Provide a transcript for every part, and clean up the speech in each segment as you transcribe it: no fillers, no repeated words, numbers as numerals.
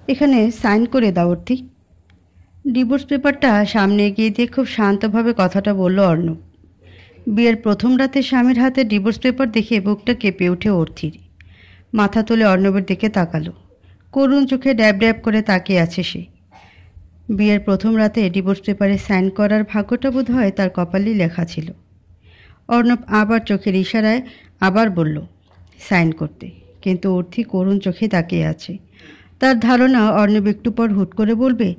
এখানে সাইন করে দাও অর্থি। ডিভোর্স পেপারটা সামনে এগিয়ে দিয়ে খুব শান্তভাবে কথাটা বলল অর্ণব। বিয়ের প্রথম রাতে স্বামীর হাতে ডিভোর্স পেপার দেখে বুকটা কেঁপে ওঠে অর্থির। মাথা তুলে অর্ণবের দিকে তাকালো। করুণ চোখে ড্যাব ড্যাব করে তাকিয়ে আছে সে। বিয়ের প্রথম রাতে ডিভোর্স পেপারে সাইন করার ভাগ্যটা বোধ হয় তার কপালেই লেখা ছিল। অর্ণব আবার চোখের ইশারায় আবার বলল সাইন করতে, কিন্তু অর্থি করুণ চোখে তাকিয়ে আছে। তার ধারণা অর্ণব একটু পর হুট করে বলবে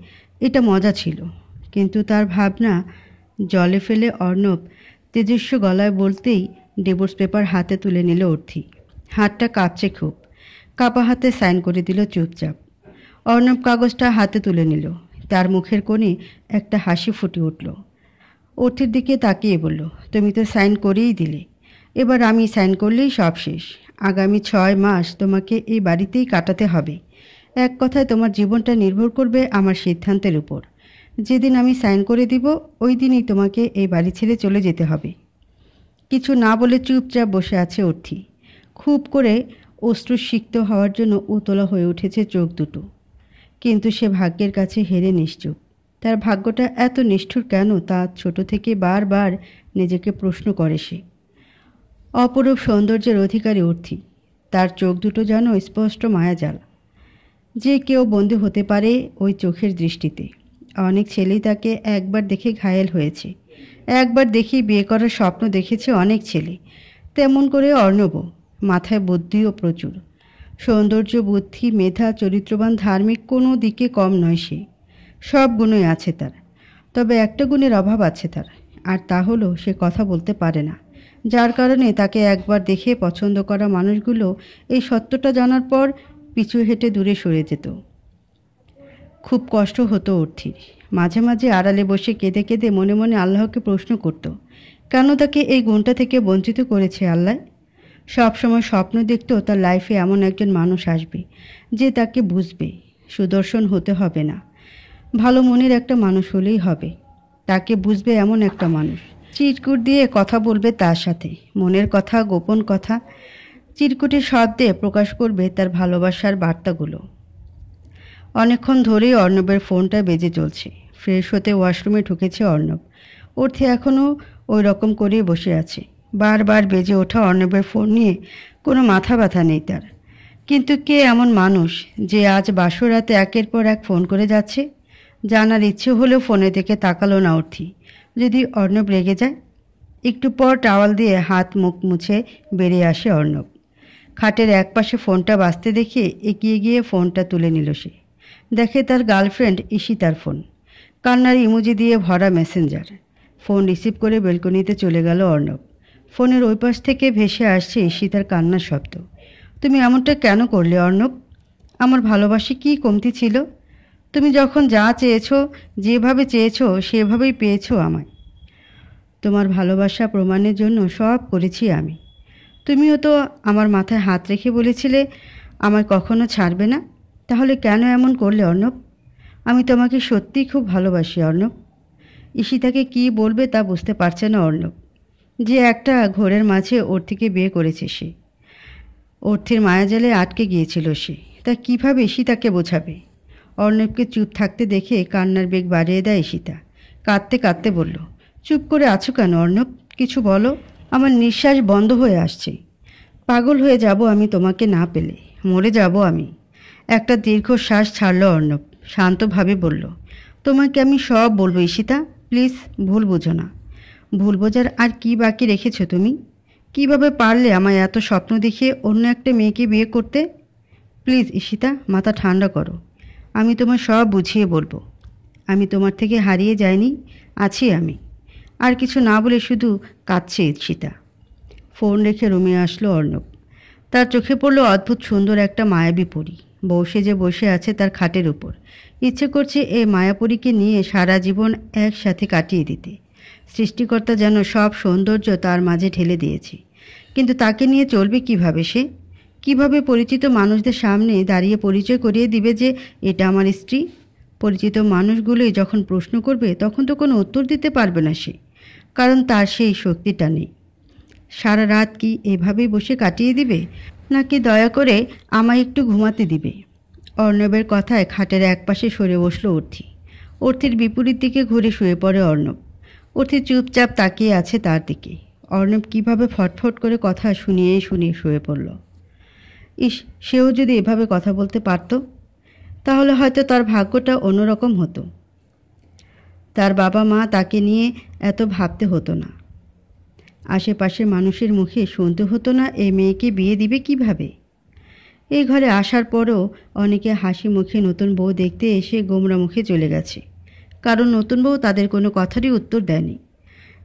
এটা মজা ছিল, কিন্তু তার ভাবনা জলে ফেলে অর্ণব তেজস্ব গলায় বলতেই ডিভোর্স পেপার হাতে তুলে নিল অর্থি। হাতটা কাঁপছে খুব, কাপা হাতে সাইন করে দিল চুপচাপ। অর্ণব কাগজটা হাতে তুলে নিল। তার মুখের কোণে একটা হাসি ফুটে উঠল। অর্থির দিকে তাকিয়ে বলল তুমি তো সাইন করেই দিলে, এবার আমি সাইন করলেই সব শেষ। আগামী 6 মাস তোমাকে এই বাড়িতেই কাটাতে হবে। এক কথায় তোমার জীবনটা নির্ভর করবে আমার সিদ্ধান্তের উপর। যেদিন আমি সাইন করে দিব ওই দিনই তোমাকে এই বাড়ি ছেড়ে চলে যেতে হবে। কিছু না বলে চুপচাপ বসে আছে অর্থি। খুব করে অশ্রুসিক্ত হওয়ার জন্য উতলা হয়ে উঠেছে চোখ দুটো, কিন্তু সে ভাগ্যের কাছে হেরে নিশ্চুপ। তার ভাগ্যটা এত নিষ্ঠুর কেন তা ছোট থেকে বারবার নিজেকে প্রশ্ন করে সে। অপরূপ সৌন্দর্যের অধিকারী অর্থি, তার চোখ দুটো যেন স্পষ্ট মায়াজাল। যে কেউ বন্দী হতে পারে ওই চোখের দৃষ্টিতে। অনেক ছেলেই তাকে একবার দেখে ঘায়েল হয়েছে, একবার দেখেই বিয়ে করার স্বপ্ন দেখেছে অনেক ছেলে। তেমন করে অর্ণবও। মাথায় বুদ্ধিও প্রচুর। সৌন্দর্য, বুদ্ধি, মেধা, চরিত্রবান, ধার্মিক কোনো দিকে কম নয় সে। সব গুণই আছে তার। তবে একটা গুণের অভাব আছে তার, আর তা হলো সে কথা বলতে পারে না। যার কারণে তাকে একবার দেখে পছন্দ করা মানুষগুলো এই সত্যটা জানার পর পিছু হেঁটে দূরে সরে যেত। খুব কষ্ট হতো অর্থির। মাঝে মাঝে আড়ালে বসে কেঁদে কেঁদে মনে মনে আল্লাহকে প্রশ্ন করত, কেন তাকে এই গুণটা থেকে বঞ্চিত করেছে আল্লাহ। সবসময় স্বপ্ন দেখত তার লাইফে এমন একজন মানুষ আসবে যে তাকে বুঝবে। সুদর্শন হতে হবে না, ভালো মনের একটা মানুষ হলেই হবে। তাকে বুঝবে এমন একটা মানুষ, চিরকুট দিয়ে কথা বলবে তার সাথে, মনের কথা, গোপন কথা চিরকুটের শব্দে প্রকাশ করবে তার ভালোবাসার বার্তাগুলো। অনেকক্ষণ ধরেই অর্ণবের ফোনটা বেজে চলছে। ফ্রেশ হতে ওয়াশরুমে ঢুকেছে অর্ণব। অর্থে এখনও ওই রকম করেই বসে আছে। বারবার বেজে ওঠা অর্ণবের ফোন নিয়ে কোনো মাথা ব্যথা নেই তার। কিন্তু কে এমন মানুষ যে আজ বাসরাতে একের পর এক ফোন করে যাচ্ছে? জানার ইচ্ছে হলেও ফোনের দিকে তাকালো না অর্থি। যদি অর্ণব রেগে যায়? একটু পর টাওয়াল দিয়ে হাত মুখ মুছে বেরিয়ে আসে অর্ণব। খাটের একপাশে ফোনটা বাজতে দেখে এগিয়ে গিয়ে ফোনটা তুলে নিল সে। দেখে তার গার্লফ্রেন্ড ঈশিতার ফোন। কান্নার ইমোজি দিয়ে ভরা মেসেঞ্জার। ফোন রিসিভ করে বেলকনিতে চলে গেল অর্ণব। ফোনের ওই পাশ থেকে ভেসে আসছে ঈশিতার কান্নার শব্দ। তুমি এমনটা কেন করলে অর্ণব? আমার ভালোবাসি কি কমতি ছিল? তুমি যখন যা চেয়েছো, যেভাবে চেয়েছো সেভাবেই পেয়েছো আমায়। তোমার ভালোবাসা প্রমাণের জন্য সব করেছি আমি। তুমিও তো আমার মাথায় হাত রেখে বলেছিলে আমায় কখনো ছাড়বে না। তাহলে কেন এমন করলে অর্ণব? আমি তোমাকে সত্যিই খুব ভালোবাসি অর্ণব। ঈশিতাকে কি বলবে তা বুঝতে পারছে না অর্ণব। যে একটা ঘোরের মাঝে অর্থিকে বিয়ে করেছে সে। অর্থের মায়াজালে আটকে গিয়েছিল সে। তা কীভাবে ঈশিতাকে বোঝাবে? অর্ণবকে চুপ থাকতে দেখে কান্নার বেগ বাড়িয়ে দেয় ঈশিতা। কাঁদতে কাঁদতে বলল, চুপ করে আছো কেন অর্ণব? কিছু বলো। আমার নিঃশ্বাস বন্ধ হয়ে আসছে। পাগল হয়ে যাব আমি তোমাকে না পেলে। মরে যাব আমি। একটা দীর্ঘশ্বাস ছাড়ল অর্ণব। শান্তভাবে বলল, তোমাকে আমি সব বলবো ঈশিতা, প্লিজ ভুল বুঝো না। ভুল বোঝার আর কি বাকি রেখেছো তুমি? কিভাবে পারলে আমায় এত স্বপ্ন দেখিয়ে অন্য একটা মেয়েকে বিয়ে করতে? প্লিজ ঈশিতা, মাথা ঠান্ডা করো। আমি তোমার সব বুঝিয়ে বলবো। আমি তোমার থেকে হারিয়ে যাইনি, আছি আমি। আর কিছু না বলে শুধু কাঁদছে ঈশিতা। ফোন রেখে রুমে আসলো অর্ণব। তার চোখে পড়ল অদ্ভুত সুন্দর একটা মায়াবী পরী। বউ সেজে বসে আছে তার খাটের উপর। ইচ্ছে করছে এই মায়াপরীকে নিয়ে সারা জীবন একসাথে কাটিয়ে দিতে। সৃষ্টিকর্তা যেন সব সৌন্দর্য তার মাঝে ঢেলে দিয়েছে। কিন্তু তাকে নিয়ে চলবে কিভাবে সে? কিভাবে পরিচিত মানুষদের সামনে দাঁড়িয়ে পরিচয় করিয়ে দিবে যে এটা আমার স্ত্রী? পরিচিত মানুষগুলোই যখন প্রশ্ন করবে তখন তো কোনো উত্তর দিতে পারবে না সে, কারণ তার সেই শক্তিটা নেই। সারা রাত কি এভাবেই বসে কাটিয়ে দিবে, নাকি দয়া করে আমায় একটু ঘুমাতে দিবে? অর্ণবের কথায় খাটের একপাশে সরে বসল অর্থি। অর্থির বিপরীত দিকে ঘুরে শুয়ে পড়ে অর্ণব। অর্থি চুপচাপ তাকিয়ে আছে তার দিকে। অর্ণব কিভাবে ফটফট করে কথা শুনিয়ে শুনিয়ে শুয়ে পড়ল। ইস, সেও যদি এভাবে কথা বলতে পারত, তাহলে হয়তো তার ভাগ্যটা অন্যরকম হতো। তার বাবা মা তাকে নিয়ে এত ভাবতে হতো না। আশেপাশে মানুষের মুখে শুনতে হতো না এই মেয়েকে বিয়ে দিবে কিভাবে। এই ঘরে আসার পরও অনেকে হাসি মুখে নতুন বউ দেখতে এসে গোমরা মুখে চলে গেছে, কারণ নতুন বউ তাদের কোনো কথারই উত্তর দেয়নি।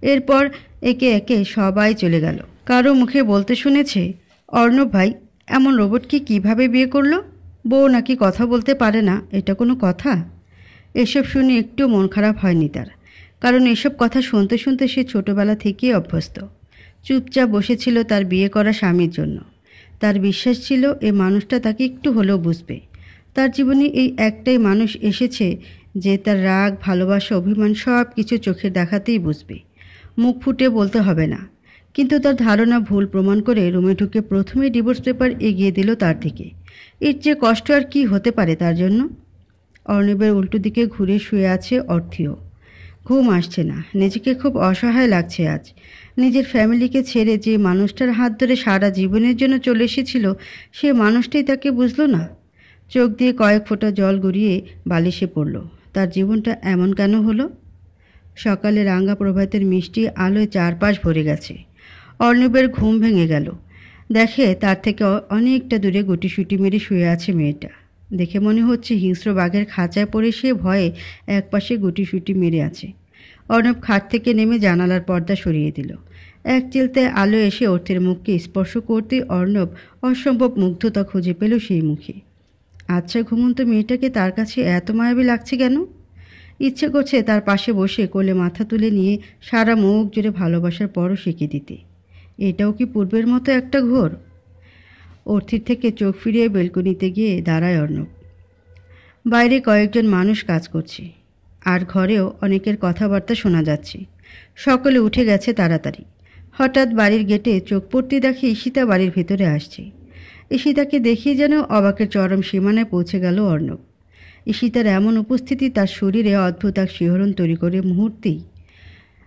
এরপর একে একে সবাই চলে গেল। কারো মুখে বলতে শুনেছে, অর্ণব ভাই এমন রোবটকে কিভাবে বিয়ে করলো? বউ নাকি কথা বলতে পারে না, এটা কোনো কথা? এসব শুনে একটু মন খারাপ হয়নি তার, কারণ এসব কথা শুনতে শুনতে সে ছোটবেলা থেকেই অভ্যস্ত। চুপচাপ বসেছিল তার বিয়ে করা স্বামীর জন্য। তার বিশ্বাস ছিল এই মানুষটা তাকে একটু হলেও বুঝবে। তার জীবনে এই একটাই মানুষ এসেছে যে তার রাগ, ভালোবাসা, অভিমান সব কিছু চোখের দেখাতেই বুঝবে, মুখ ফুটে বলতে হবে না। কিন্তু তার ধারণা ভুল প্রমাণ করে রুমে ঢুকে প্রথমে ডিভোর্স পেপার এগিয়ে দিল তার দিকে। এর চেয়ে কষ্ট আর কি হতে পারে তার জন্য? অর্ণবের উল্টো দিকে ঘুরে শুয়ে আছে অর্থিও। ঘুম আসছে না, নিজেকে খুব অসহায় লাগছে আজ। নিজের ফ্যামিলিকে ছেড়ে যে মানুষটার হাত ধরে সারা জীবনের জন্য চলে এসেছিল, সে মানুষটাই তাকে বুঝলো না। চোখ দিয়ে কয়েক ফোঁটা জল গড়িয়ে বালিশে পড়ল। তার জীবনটা এমন কেন হলো? সকালে রাঙা প্রভাতের মিষ্টি আলোয় চারপাশ ভরে গেছে। অর্ণবের ঘুম ভেঙে গেল। দেখে তার থেকে অনেকটা দূরে গুটিসুটি মেরে শুয়ে আছে মেয়েটা। দেখে মনে হচ্ছে হিংস্র বাঘের খাঁচায় পড়ে সে ভয়ে একপাশে গুটিসুটি মেরে আছে। অর্ণব খাট থেকে নেমে জানালার পর্দা সরিয়ে দিল। এক চিলতে আলো এসে অর্থের মুখকে স্পর্শ করতে অর্ণব অসম্ভব মুগ্ধতা খুঁজে পেল সেই মুখে। আচ্ছা, ঘুমন্ত মেয়েটাকে তার কাছে এত মায়াবী লাগছে কেন? ইচ্ছে করছে তার পাশে বসে কোলে মাথা তুলে নিয়ে সারা মুখ জুড়ে ভালোবাসার পরশ এঁকে দিতে। এটাও কি পূর্বের মতো একটা ঘোর? অর্থির থেকে চোখ ফিরিয়ে বেলকনিতে গিয়ে দাঁড়ায় অর্ণব। বাইরে কয়েকজন মানুষ কাজ করছে, আর ঘরেও অনেকের কথাবার্তা শোনা যাচ্ছে। সকলে উঠে গেছে তাড়াতাড়ি। হঠাৎ বাড়ির গেটে চোখ পড়তে দেখে ঈশিতা বাড়ির ভেতরে আসছে। ঈশিতাকে দেখিয়ে যেন অবাকের চরম সীমানায় পৌঁছে গেল অর্ণব। ঈশিতার এমন উপস্থিতি তার শরীরে অদ্ভুত এক শিহরণ তৈরি করে মুহূর্তেই।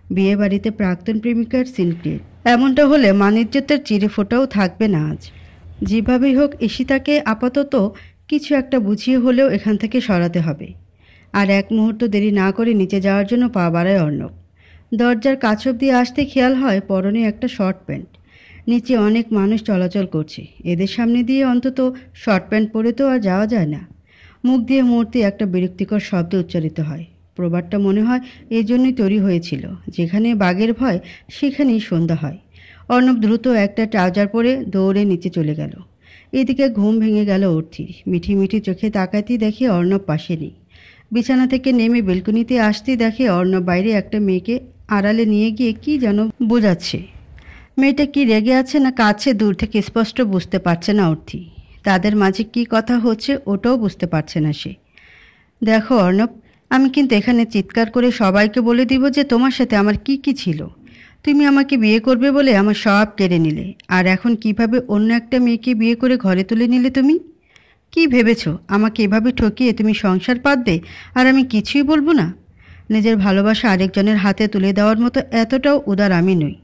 বিয়ে বাড়িতে প্রাক্তন প্রেমিকার সিনক্রিয়েট, এমনটা হলে মানিজ্যতের চিরে ফোটাও থাকবে না আজ। যেভাবেই হোক ঈশিতাকে আপাতত কিছু একটা বুঝিয়ে হলেও এখান থেকে সরাতে হবে। আর এক মুহূর্ত দেরি না করে নিচে যাওয়ার জন্য পা বাড়ায় অর্ণব। দরজার কাছ অব্দি আসতে খেয়াল হয় পরনে একটা শর্ট প্যান্ট। নিচে অনেক মানুষ চলাচল করছে, এদের সামনে দিয়ে অন্তত শর্ট প্যান্ট পরে তো আর যাওয়া যায় না। মুখ দিয়ে মুহূর্তে একটা বিরক্তিকর শব্দ উচ্চারিত হয়। প্রবাদটা মনে হয় এই জন্যই তৈরি হয়েছিল, যেখানে বাঘের ভয় সেখানেই সন্ধ্যা হয়। অর্ণব দ্রুত একটা ট্রাউজার পরে দৌড়ে নিচে চলে গেল। এদিকে ঘুম ভেঙে গেল অর্থির। মিঠি মিঠি চোখে তাকাতেই দেখে অর্ণব পাশে নেই। বিছানা থেকে নেমে বেলকনিতে আসতেই দেখে অর্ণব বাইরে একটা মেয়েকে আড়ালে নিয়ে গিয়ে কি যেন বোঝাচ্ছে। মেয়েটা কি রেগে আছে না কাছে দূর থেকে স্পষ্ট বুঝতে পারছে না অর্থি। তাদের মাঝে কি কথা হচ্ছে ওটাও বুঝতে পারছে না সে। দেখো অর্ণব, আমি কিন্তু এখানে চিৎকার করে সবাইকে বলে দিব যে তোমার সাথে আমার কি কি ছিল। তুমি আমাকে বিয়ে করবে বলে আমার সব কেড়ে নিলে, আর এখন কিভাবে অন্য একটা মেয়েকে বিয়ে করে ঘরে তুলে নিলে তুমি? কি ভেবেছো আমাকে এভাবে ঠকিয়ে তুমি সংসার পাতবে আর আমি কিছুই বলবো না? নিজের ভালোবাসা আরেকজনের হাতে তুলে দেওয়ার মতো এতটাও উদার আমি নই।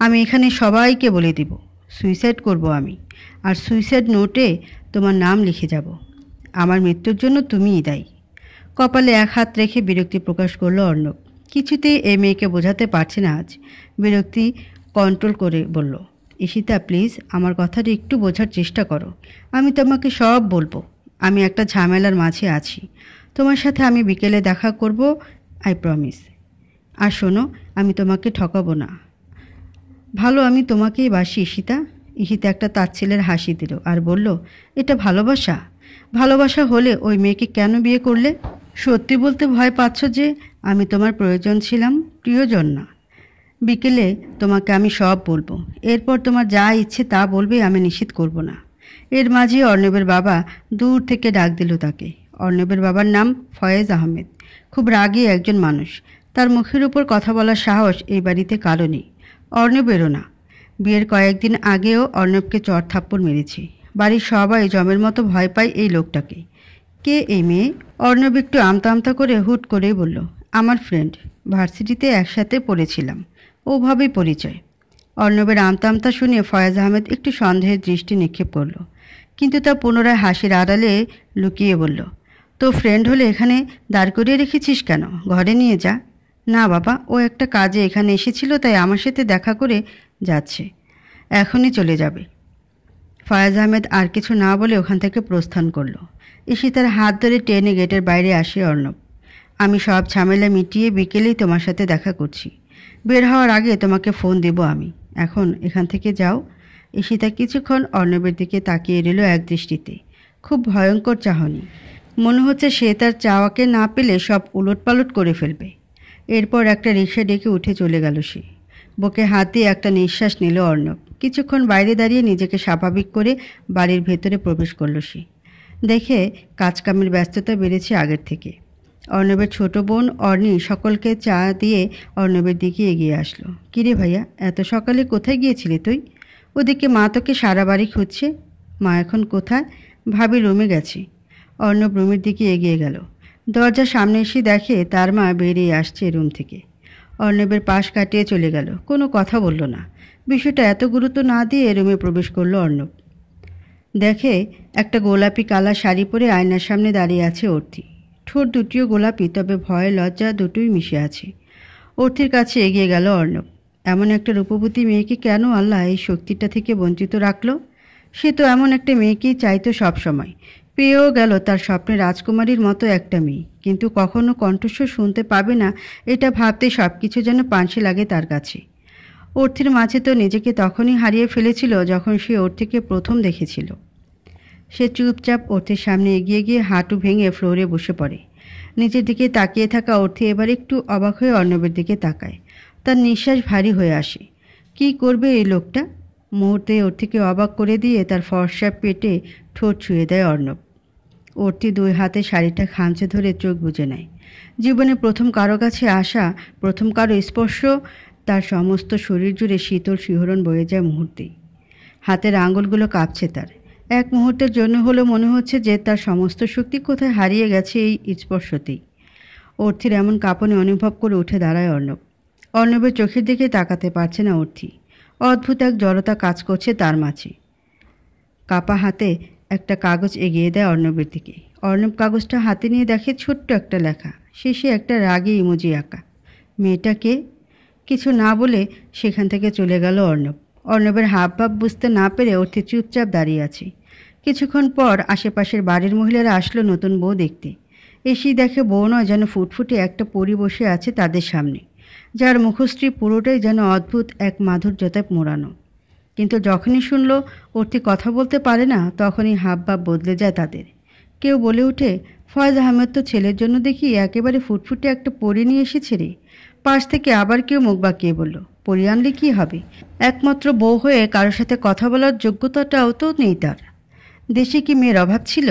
আমি এখানে সবাইকে বলে দিব সুইসাইড করব আমি, আর সুইসাইড নোটে তোমার নাম লিখে যাব। আমার মৃত্যুর জন্য তুমিই দায়ী। কপালে এক হাত রেখে বিরক্তি প্রকাশ করলো অর্ণব। কিছুতেই এই মেয়েকে বোঝাতে পারছে না আজ। বিরক্তি কন্ট্রোল করে বলল, ঈশিতা প্লিজ আমার কথাটা একটু বোঝার চেষ্টা করো। আমি তোমাকে সব বলবো। আমি একটা ঝামেলার মাঝে আছি। তোমার সাথে আমি বিকেলে দেখা করব, আই প্রমিস। আর শোনো, আমি তোমাকে ঠকাবো না। ভালো, আমি তোমাকেই বাসি ঈশিতা। ঈশিতা একটা তাচ্ছিলের হাসি দিল আর বলল, এটা ভালোবাসা? ভালোবাসা হলে ওই মেয়েকে কেন বিয়ে করলে? সত্যি বলতে ভয় পাচ্ছ যে আমি তোমার প্রয়োজন ছিলাম, প্রিয়জন না। বিকেলে তোমাকে আমি সব বলবো, এরপর তোমার যা ইচ্ছে তা বলবে, আমি নিষেধ করব না। এর মাঝে অর্ণবের বাবা দূর থেকে ডাক দিল তাকে। অর্ণবের বাবার নাম ফয়েজ আহমেদ। খুব রাগী একজন মানুষ। তার মুখের উপর কথা বলার সাহস এই বাড়িতে কারো নেই, অর্ণবেরও না। বিয়ের কয়েকদিন আগেও অর্ণবকে চড় থাপ্পড় মেরেছে। বাড়ির সবাই জমের মতো ভয় পায় এই লোকটাকে। কে এই মেয়ে? অর্ণব একটু আমতা আমতা করে হুট করেই বলল, আমার ফ্রেন্ড, ভার্সিটিতে একসাথে পড়েছিলাম, ওভাবেই পরিচয়। অর্ণবের আমতা আমতা শুনে ফয়েজ আহমেদ একটু সন্দেহের দৃষ্টি নিক্ষেপ করল, কিন্তু তা পুনরায় হাসির আড়ালে লুকিয়ে বলল, তো ফ্রেন্ড হলে এখানে দাঁড় করিয়ে রেখেছিস কেন? ঘরে নিয়ে যা। না বাবা, ও একটা কাজে এখানে এসেছিল, তাই আমার সাথে দেখা করে যাচ্ছে, এখনই চলে যাবে। ফয়েজ আহমেদ আর কিছু না বলে ওখান থেকে প্রস্থান করলো। এসে তার হাত ধরে টেনে গেটের বাইরে আসে অর্ণব। আমি সব ঝামেলা মিটিয়ে বিকেলেই তোমার সাথে দেখা করছি, বের হওয়ার আগে তোমাকে ফোন দেব আমি, এখন এখান থেকে যাও। ঈশিতা কিছুক্ষণ অর্ণবের দিকে তাকিয়ে রইল এক দৃষ্টিতে, খুব ভয়ঙ্কর চাহনি। মনে হচ্ছে সে তার চাওয়াকে না পেলে সব উলটপালট করে ফেলবে। এরপর একটা রিকশা ডেকে উঠে চলে গেল সে। বুকে হাত দিয়ে একটা নিঃশ্বাস নিল অর্ণব। কিছুক্ষণ বাইরে দাঁড়িয়ে নিজেকে স্বাভাবিক করে বাড়ির ভেতরে প্রবেশ করল সে। দেখে কাজকামের ব্যস্ততা বেড়েছে আগের থেকে। অর্ণবের ছোট বোন অর্ণি সকলকে চা দিয়ে অর্ণবের দিকে এগিয়ে আসলো। কিরে ভাইয়া, এত সকালে কোথায় গিয়েছিলি তুই? ওদিকে মা তোকে সারা বাড়ি খুঁজছে। মা এখন কোথায়? ভাবি রুমে গেছে। অর্ণব রুমের দিকে এগিয়ে গেল। দরজার সামনে এসে দেখে তার মা বেরিয়ে আসছে রুম থেকে। অর্ণবের পাশ কাটিয়ে চলে গেল, কোনো কথা বলল না। বিষয়টা এত গুরুত্ব না দিয়ে রুমে প্রবেশ করলো অর্ণব। দেখে একটা গোলাপি কালা শাড়ি পরে আয়নার সামনে দাঁড়িয়ে আছে অর্থি। ঠোঁট দুটিও গোলাপি, তবে ভয় লজ্জা দুটোই মিশে আছে। অর্থির কাছে এগিয়ে গেল অর্ণব। এমন একটা রূপবতী মেয়েকে কেন আল্লাহ এই শক্তিটা থেকে বঞ্চিত রাখল? সে তো এমন একটা মেয়েকেই চাইতো সবসময়। পেয়েও গেল তার স্বপ্নের রাজকুমারীর মতো একটা মেয়ে, কিন্তু কখনো কণ্ঠস্বর শুনতে পাবে না, এটা ভাবতে সব কিছু যেন পানসে লাগে তার কাছে। অর্থির মাঝে তো নিজেকে তখনই হারিয়ে ফেলেছিল যখন সে অর্থিকে প্রথম দেখেছিল। সে চুপচাপ অর্থের সামনে এগিয়ে গিয়ে হাঁটু ভেঙে ফ্লোরে বসে পড়ে। নিচের দিকে তাকিয়ে থাকা অর্থি এবার একটু অবাক হয়ে অর্ণবের দিকে তাকায়। তার নিঃশ্বাস ভারী হয়ে আসে। কি করবে এই লোকটা? মুহূর্তে অর্থিকে অবাক করে দিয়ে তার ফর্সা পেটে ঠোঁট ছুঁয়ে দেয় অর্ণব। অর্থি দুই হাতে শাড়িটা খামচে ধরে চোখ বুজে নেয়। জীবনে প্রথম কারো কাছে আসা, প্রথম কারো স্পর্শ, তার সমস্ত শরীর জুড়ে শীতল শিহরণ বয়ে যায় মুহূর্তেই। হাতের আঙুলগুলো কাঁপছে তার। এক মুহূর্তের জন্য হলো মনে হচ্ছে যে তার সমস্ত শক্তি কোথায় হারিয়ে গেছে এই স্পর্শতেই। অর্থির এমন কাঁপনে অনুভব করে উঠে দাঁড়ায় অর্ণব। অর্ণবের চোখের দিকে তাকাতে পারছে না অর্থি। অদ্ভুত এক জড়তা কাজ করছে তার মাঝে। কাপা হাতে একটা কাগজ এগিয়ে দেয় অর্ণবের দিকে। অর্ণব কাগজটা হাতে নিয়ে দেখে ছোট্ট একটা লেখা, শেষে একটা রাগী ইমোজি আঁকা। মেয়েটাকে কিছু না বলে সেখান থেকে চলে গেল অর্ণব। অর্ণবের হাবভাব বুঝতে না পেরে অর্থি চুপচাপ দাঁড়িয়ে আছে। কিছুক্ষণ পর আশেপাশের বাড়ির মহিলারা আসলো নতুন বউ দেখতে। এসেই দেখে বউ নয়, যেন ফুটফুটে একটা পরী বসে আছে তাদের সামনে, যার মুখশ্রী পুরোটাই যেন অদ্ভুত এক মাধুর্যতায় মোড়ানো। কিন্তু যখনই শুনল অর্থি কথা বলতে পারে না, তখনই হাবভাব বদলে যায় তাদের। কেউ বলে ওঠে, ফয়েজ আহমেদ তো ছেলের জন্য দেখি একেবারে ফুটফুটে একটা পরী নিয়ে এসেছে রে। পাশ থেকে আবার কেউ মুখ বাঁকিয়ে বলল, পরী আনলে কী হবে, একমাত্র বউ হয়ে কারোর সাথে কথা বলার যোগ্যতাটাও তো নেই তার। দেশে কি মেয়ের অভাব ছিল?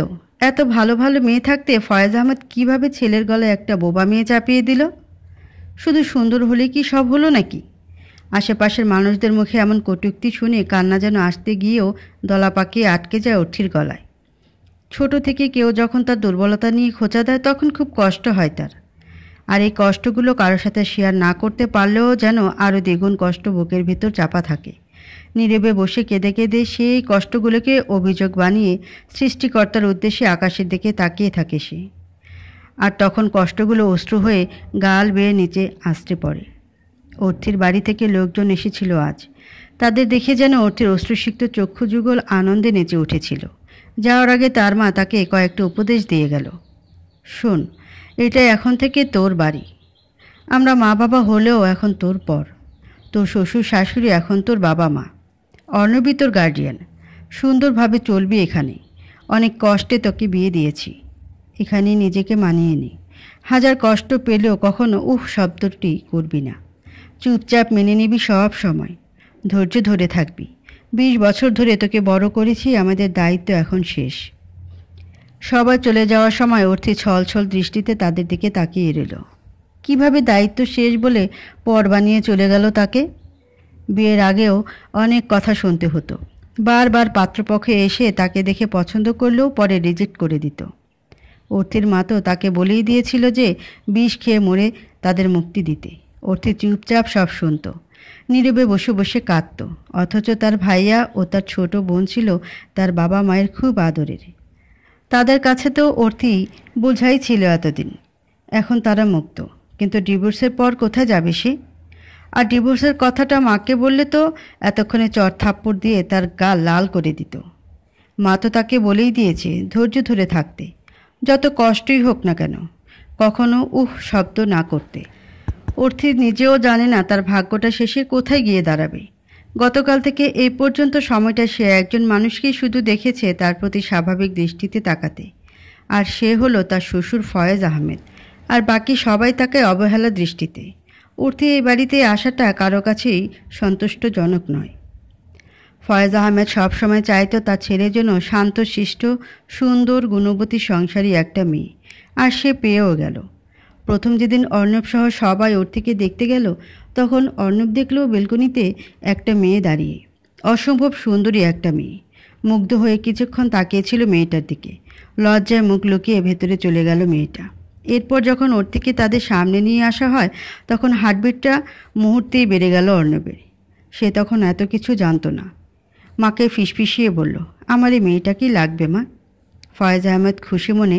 এত ভালো ভালো মেয়ে থাকতে ফয়েজ আহমেদ কীভাবে ছেলের গলায় একটা বোবা মেয়ে চাপিয়ে দিল? শুধু সুন্দর হলে কি সব হলো নাকি? আশেপাশের মানুষদের মুখে এমন কটূক্তি শুনে কান্না যেন আসতে গিয়েও দলা পাকিয়ে আটকে যায় অর্থির গলায়। ছোট থেকে কেউ যখন তার দুর্বলতা নিয়ে খোঁচা দেয়, তখন খুব কষ্ট হয় তার। আর এই কষ্টগুলো কারোর সাথে শেয়ার না করতে পারলেও যেন আরও দ্বিগুণ কষ্ট বুকের ভিতর চাপা থাকে। নীরবে বসে কেঁদে কেঁদে সেই কষ্টগুলোকে অভিযোগ বানিয়ে সৃষ্টিকর্তার উদ্দেশ্যে আকাশের দিকে তাকিয়ে থাকে সে। আর তখন কষ্টগুলো অশ্রু হয়ে গাল বেয়ে নিচে আছড়ে পড়ে। অর্থির বাড়ি থেকে লোকজন এসেছিল আজ। তাদের দেখে যেন অর্থির অশ্রুসিক্ত চক্ষু যুগল আনন্দে নেচে উঠেছিল। যাওয়ার আগে তার মা তাকে কয়েকটা উপদেশ দিয়ে গেল। শোন, এটা এখন থেকে তোর বাড়ি। আমরা মা বাবা হলেও এখন তোর পর। তোর শ্বশুর শাশুড়ি এখন তোর বাবা মা। অর্ণবী তোর গার্ডিয়ান। সুন্দরভাবে চলবি এখানে। অনেক কষ্টে তোকে বিয়ে দিয়েছি, এখানে নিজেকে মানিয়ে নি। হাজার কষ্ট পেলেও কখনো শব্দটি করবি না। চুপচাপ মেনে নিবি সব সময়। ধৈর্য ধরে থাকবি। 20 বছর ধরে তোকে বড় করেছি, আমাদের দায়িত্ব এখন শেষ। সবাই চলে যাওয়ার সময় অর্থি ছল ছল দৃষ্টিতে তাদের দিকে তাকিয়ে রইল। কিভাবে দায়িত্ব শেষ বলে পর বানিয়ে চলে গেল তাকে? বিয়ের আগেও অনেক কথা শুনতে হতো। বারবার পাত্রপক্ষে এসে তাকে দেখে পছন্দ করলেও পরে রিজেক্ট করে দিত। অর্থির মা তো তাকে বলেই দিয়েছিল যে বিষ খেয়ে মরে তাদের মুক্তি দিতে। অর্থি চুপচাপ সব শুনত, নীরবে বসে বসে কাঁদত। অথচ তার ভাইয়া ও তার ছোট বোন ছিল তার বাবা মায়ের খুব আদরের। তাদের কাছে তো অর্থি বোঝাই ছিল এতদিন। এখন তারা মুক্ত, কিন্তু ডিভোর্সের পর কোথায় যাবে সে? আর ডিভোর্সের কথাটা মাকে বললে তো এতক্ষণে চড় থাপ্পড় দিয়ে তার গা লাল করে দিত। মা তো তাকে বলেই দিয়েছে ধৈর্য ধরে থাকতে, যত কষ্টই হোক না কেন, কখনো শব্দ না করতে। অর্থি নিজেও জানে না তার ভাগ্যটা শেষে কোথায় গিয়ে দাঁড়াবে। গতকাল থেকে এই পর্যন্ত সময়টা সে একজন মানুষকেই শুধু দেখেছে তার প্রতি স্বাভাবিক দৃষ্টিতে তাকাতে, আর সে হলো তার শ্বশুর ফয়েজ আহমেদ। আর বাকি সবাই তাকে অবহেলা দৃষ্টিতে। অর্থি এই বাড়িতে আসাটা কারো কাছেই সন্তুষ্টজনক নয়। ফয়েজ আহমেদ সবসময় চাইতো তার ছেলের জন্য শান্তশিষ্ট, সুন্দর, গুণবতী, সংসারী একটা মেয়ে, আর সে পেয়েও গেল। প্রথম যেদিন অর্ণব সহ সবাই অর্থিকে দেখতে গেল, তখন অর্ণব দেখল বেলকনিতে একটা মেয়ে দাঁড়িয়ে, অসম্ভব সুন্দরী একটা মেয়ে। মুগ্ধ হয়ে কিছুক্ষণ তাকিয়েছিল মেয়েটার দিকে। লজ্জায় মুখ লুকিয়ে ভেতরে চলে গেল মেয়েটা। এরপর যখন অর্থিকে তাদের সামনে নিয়ে আসা হয়, তখন হার্টবিটটা মুহূর্তেই বেড়ে গেল অর্ণবের। সে তখন এত কিছু জানতো না। মাকে ফিসফিসিয়ে বলল, আমার এই মেয়েটাকেই লাগবে মা। ফয়েজ আহমেদ খুশি মনে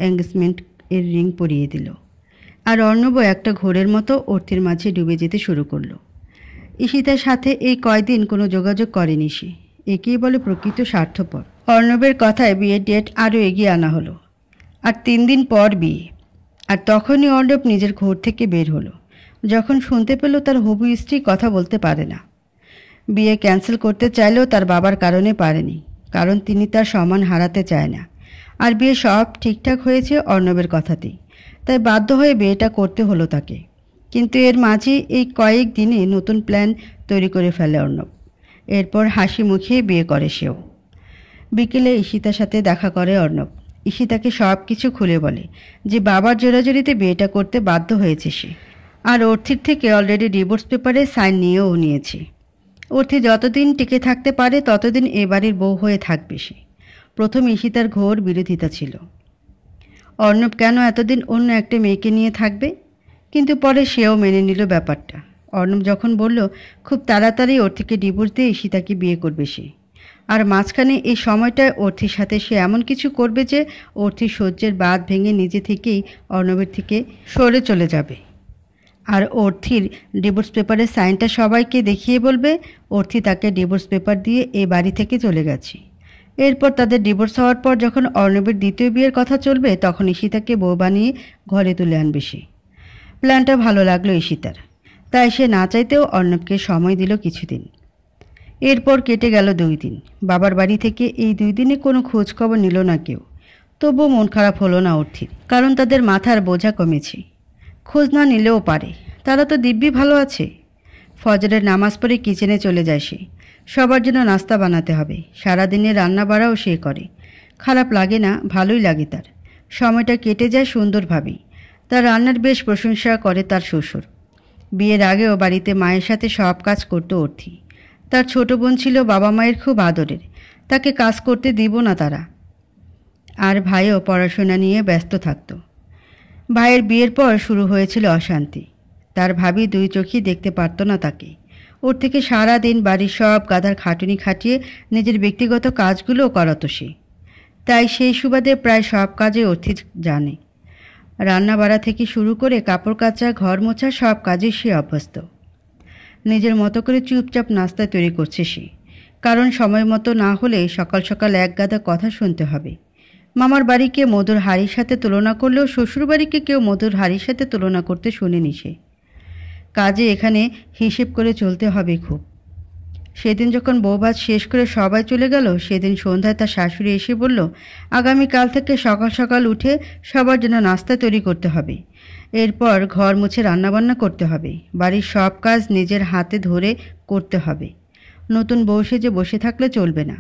এঙ্গেজমেন্ট এর রিং পরিয়ে দিল। আর অর্ণবও একটা ঘোরের মতো অর্থির মাঝে ডুবে যেতে শুরু করলো। ঈশিতার সাথে এই কয়দিন কোনো যোগাযোগ করেনি সে। একেই বলে প্রকৃত স্বার্থপর। অর্ণবের কথায় বিয়ের ডেট আরও এগিয়ে আনা হলো। আর 3 দিন পর বিয়ে। আর তখনই অর্ণব নিজের ঘর থেকে বের হলো, যখন শুনতে পেল তার হবু স্ত্রী কথা বলতে পারে না। বিয়ে ক্যান্সেল করতে চাইলেও তার বাবার কারণে পারেনি, কারণ তিনি তার সম্মান হারাতে চায় না। আর বিয়ে সব ঠিকঠাক হয়েছে অর্ণবের কথাতেই, তাই বাধ্য হয়ে বিয়েটা করতে হলো তাকে। কিন্তু এর মাঝে এই কয়েক দিনে নতুন প্ল্যান তৈরি করে ফেলে অর্ণব। এরপর হাসি মুখে বিয়ে করে সেও। বিকেলে ঈশিতার সাথে দেখা করে অর্ণব। ঈশিতাকে সব কিছু খুলে বলে যে বাবার জোরাজোরিতে বিয়েটা করতে বাধ্য হয়েছে সে। আর অর্থির থেকে অলরেডি ডিভোর্স পেপারে সাইন নিয়েও নিয়েছে। অর্থি যতদিন টিকে থাকতে পারে ততদিন এ বাড়ির বউ হয়ে থাকবে সে। প্রথম ঈশিতার ঘোর বিরোধিতা ছিল, অর্ণব কেন এতদিন অন্য একটা মেয়েকে নিয়ে থাকবে, কিন্তু পরে সেও মেনে নিল ব্যাপারটা। অর্ণব যখন বলল খুব তাড়াতাড়ি অর্থিকে ডিভোর্স দিয়ে ঈশিতাকে বিয়ে করবে সে, আর মাঝখানে এই সময়টায় অর্থির সাথে সে এমন কিছু করবে যে অর্থির সহ্যের বাঁধ ভেঙে নিজে থেকেই অর্ণবের থেকে সরে চলে যাবে। আর অর্থির ডিভোর্স পেপারের সাইনটা সবাইকে দেখিয়ে বলবে অর্থি তাকে ডিভোর্স পেপার দিয়ে এই বাড়ি থেকে চলে গেছে। এরপর তাদের ডিভোর্স হওয়ার পর যখন অর্ণবের দ্বিতীয় বিয়ের কথা চলবে, তখন ঈশিতাকে বউ বানিয়ে ঘরে তুলে আনবে সে। প্ল্যানটা ভালো লাগলো ঈশিতার, তাই সে না চাইতেও অর্ণবকে সময় দিল কিছুদিন। এরপর কেটে গেল 2 দিন। বাবার বাড়ি থেকে এই 2 দিনে কোনো খোঁজ খবর নিল না কেউ। তবুও মন খারাপ হলো না অর্থির, কারণ তাদের মাথার বোঝা কমেছে। খোঁজ না নিলেও পারে, তারা তো দিব্যি ভালো আছে। ফজরের নামাজ পড়ে কিচেনে চলে যায় সে। সবার জন্য নাস্তা বানাতে হবে, সারাদিনে রান্না বাড়াও সে করে। খারাপ লাগে না, ভালোই লাগে তার। সময়টা কেটে যায় সুন্দরভাবেই। তার রান্নার বেশ প্রশংসা করে তার শ্বশুর। বিয়ের আগেও বাড়িতে মায়ের সাথে সব কাজ করতো অর্থি। তার ছোট বোন ছিল বাবা মায়ের খুব আদরের, তাকে কাজ করতে দিব না তারা। আর ভাইও পড়াশোনা নিয়ে ব্যস্ত থাকত। ভাইয়ের বিয়ের পর শুরু হয়েছিল অশান্তি। তার ভাবি 2 চোখই দেখতে পারত না তাকে। ওর থেকে সারা দিন বাড়ির সব গাধার খাটুনি খাটিয়ে নিজের ব্যক্তিগত কাজগুলোও করাতো সে। তাই সেই সুবাদে প্রায় সব কাজে অর্থি জানে। রান্না বাড়া থেকে শুরু করে কাপড় কাচা, ঘর মোছা, সব কাজে সে অভ্যস্ত। নিজের মতো করে চুপচাপ নাস্তা তৈরি করছে সে, কারণ সময় মতো না হলে সকাল সকাল এক গাদা কথা শুনতে হবে। মামার বাড়িকে মধুর হাড়ির সাথে তুলনা করলেও শ্বশুরবাড়িকে কেউ মধুর হাড়ির সাথে তুলনা করতে শোনেনি সে। কাজে এখানে হিসেব করে চলতে হবে খুব। সেদিন যখন বউভাত শেষ করে সবাই চলে গেল, সেদিন সন্ধ্যায় তার শাশুড়ি এসে বলল আগামীকাল থেকে সকাল সকাল উঠে সবার জন্য নাস্তা তৈরি করতে হবে। এরপর ঘর মুছে রান্নাবান্না করতে হবে। বাড়ির সব কাজ নিজের হাতে ধরে করতে হবে। নতুন বউ সেজে বসে থাকলে চলবে না।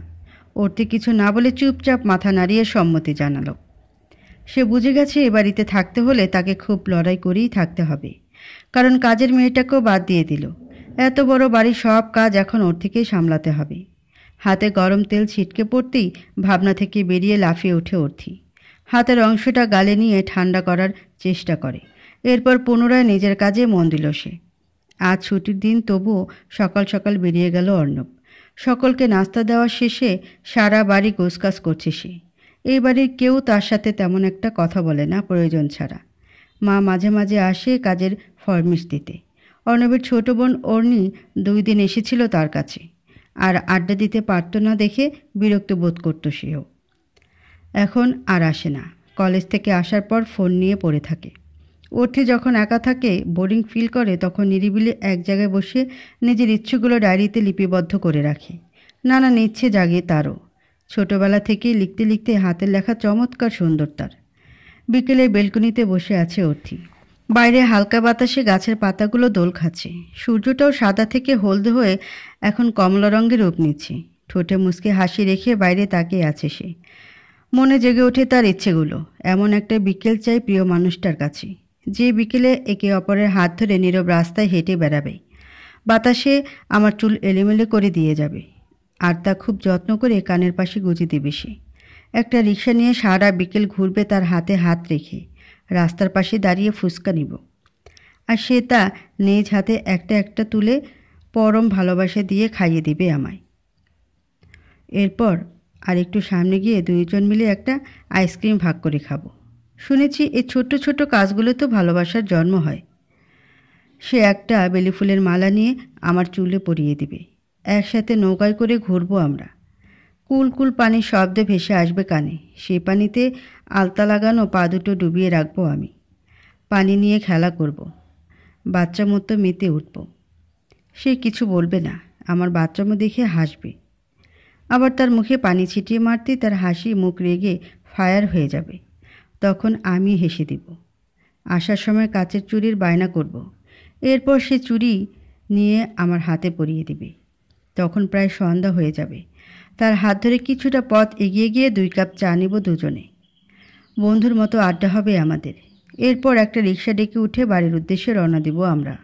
অর্থি কিছু না বলে চুপচাপ মাথা নাড়িয়ে সম্মতি জানালো। সে বুঝে গেছে এ বাড়িতে থাকতে হলে তাকে খুব লড়াই করেই থাকতে হবে, কারণ কাজের মেয়েটাকেও বাদ দিয়ে দিল। এত বড় বাড়ির সব কাজ এখন ওর থেকেই সামলাতে হবে। হাতে গরম তেল ছিটকে পড়তেই ভাবনা থেকে বেরিয়ে লাফিয়ে ওঠে অর্থি। হাতের অংশটা গালে নিয়ে ঠান্ডা করার চেষ্টা করে। এরপর পুনরায় নিজের কাজে মন দিল সে। আজ ছুটির দিন, তবুও সকাল সকাল বেরিয়ে গেল অর্ণব। সকলকে নাস্তা দেওয়া শেষে সারা বাড়ি গোছগাছ করছে সে। এই বাড়ির কেউ তার সাথে তেমন একটা কথা বলে না প্রয়োজন ছাড়া। মা মাঝে মাঝে আসে কাজের ফরমিশ দিতে। অর্ণবের ছোট বোন অর্ণি 2 দিন এসেছিল তার কাছে, আর আড্ডা দিতে পারত না দেখে বিরক্ত বোধ করত সেও। এখন আর আসে না। কলেজ থেকে আসার পর ফোন নিয়ে পড়ে থাকে। অর্থি যখন একা থাকে, বোরিং ফিল করে, তখন নিরিবিলি এক জায়গায় বসে নিজের ইচ্ছেগুলো ডায়েরিতে লিপিবদ্ধ করে রাখে। নানান ইচ্ছে জাগে তারও। ছোটবেলা থেকেই লিখতে লিখতে হাতের লেখা চমৎকার সুন্দর তার। বিকেলে বেলকনিতে বসে আছে অর্থি। বাইরে হালকা বাতাসে গাছের পাতাগুলো দোল খাচ্ছে। সূর্যটাও সাদা থেকে হলদে হয়ে এখন কমলা রঙের রূপ নিচ্ছে। ঠোঁটে মুচকে হাসি রেখে বাইরে তাকিয়ে আছে সে। মনে জেগে ওঠে তার ইচ্ছেগুলো। এমন একটা বিকেল চাই প্রিয় মানুষটার কাছে, যে বিকেলে একে অপরের হাত ধরে নীরব রাস্তায় হেঁটে বেড়াবে, বাতাসে আমার চুল এলোমেলো করে দিয়ে যাবে, আর তা খুব যত্ন করে কানের পাশে গুঁজে দেবে সে। একটা রিক্সা নিয়ে সারা বিকেল ঘুরবে তার হাতে হাত রেখে, রাস্তার পাশে দাঁড়িয়ে ফুচকা নিব, আর সে তা নিজ হাতে একটা একটা তুলে পরম ভালোবাসা দিয়ে খাইয়ে দিবে আমায়। এরপর আর একটু সামনে গিয়ে 2 জন মিলে একটা আইসক্রিম ভাগ করে খাবো। শুনেছি এই ছোট্ট ছোট্ট কাজগুলো তো ভালোবাসার জন্ম হয়। সে একটা বেলি ফুলের মালা নিয়ে আমার চুলে পরিয়ে দিবে। একসাথে নৌকায় করে ঘুরবো আমরা। কুল কুল পানির শব্দে ভেসে আসবে কানে। সেই পানিতে আলতা লাগানো পা দুটো ডুবিয়ে রাখবো আমি। পানি নিয়ে খেলা করব। বাচ্চা মতো মেতে উঠব। সে কিছু বলবে না, আমার বাচ্চামো দেখে হাসবে। আবার তার মুখে পানি ছিটিয়ে মারতেই তার হাসি মুখ রেগে ফায়ার হয়ে যাবে। তখন আমি হেসে দিব। আসার সময় কাচের চুড়ির বায়না করব। এরপর সে চুড়ি নিয়ে আমার হাতে পরিয়ে দিবে। তখন প্রায় সন্ধ্যা হয়ে যাবে। তার হাত ধরে কিছুটা পথ এগিয়ে গিয়ে 2 কাপ চা নিব দুজনে। বন্ধুর মতো আড্ডা হবে আমাদের। এরপর একটা রিক্সা ডেকে উঠে বাড়ির উদ্দেশ্যে রওনা দিব আমরা।